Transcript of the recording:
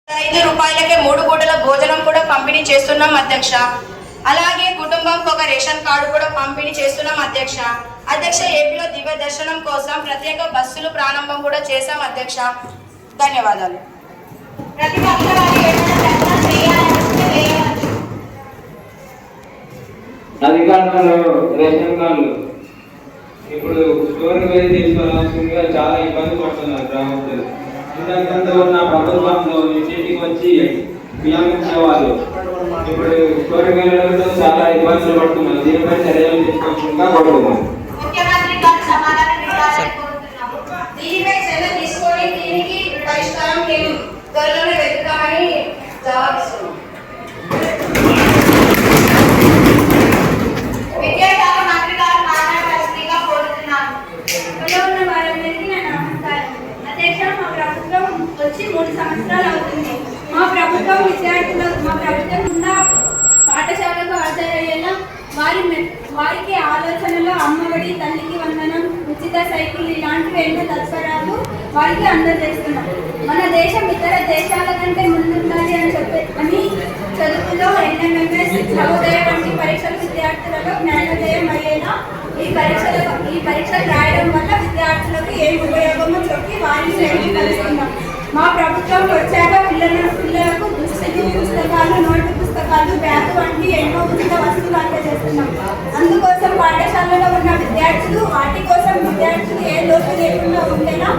రూపాయలకే 3 పూటల భోజనం కూడా పంపిణీ చేస్తున్నాం అధ్యక్ష. అలాగే కుటుంబంకి ఒక రేషన్ కార్డు కూడా పంపిణీ చేస్తున్నాం అధ్యక్ష. ఏపీలో దివ్య దర్శనం కోసం ప్రత్యేక బస్సులు ప్రారంభం కూడా చేశాం అధ్యక్ష. ధన్యవాదాలు. అధికారులు రేషన్ కార్డులు ఇప్పుడు స్టోర్కి వెళ్ళి తీసుకోవాల్సిందిగా చాలా ఇబ్బంది పడుతున్నారు గ్రామస్తులు. ఇంతకంటే ఉన్న ప్రభుత్వంలో ఇంటికి వచ్చి బియ్యం ఇచ్చేవాళ్ళు ఇప్పుడు స్టోర్కి వెళ్ళడంతో చాలా ఇబ్బందులు పడుతున్నారు. దీనిపై చర్యలు తీసుకోవాల్సిందిగా కోరుతున్నాం. వచ్చి 3 సంవత్సరాలు అవుతుంది. మా ప్రభుత్వం ఉన్న పాఠశాలకు హాజరయ్యేలా వారికి ఆలోచనలో అమ్మఒడి, తల్లికి వందనం, ఉచిత సైకిల్ ఇలాంటివి ఎన్నో తత్పరాలు వారికి అందజేస్తున్నాం. మన దేశం ఇతర దేశాల కంటే ముందుండాలి అని చదువులో ఎన్ఎంఎంఎస్, నవోదయ వంటి పరీక్షలు విద్యార్థులలో జ్ఞానోదయం అయ్యేలా ఈ పరీక్షలు రాయడం వల్ల విద్యార్థులకు ఏం ఉపయోగమో చెప్పి వారిని కలుస్తున్నాం. మా ప్రభుత్వం వచ్చాక పిల్లలకు దుస్తులు, పుస్తకాలు, నోటు పుస్తకాలు, బ్యాగ్ వంటి ఎన్నో ఉచిత వస్తువులు అందజేస్తున్నాం. అందుకోసం పాఠశాలలో ఉన్న విద్యార్థులు వాటి కోసం విద్యార్థులు ఏ లోటు లేకుండా ఉండేలా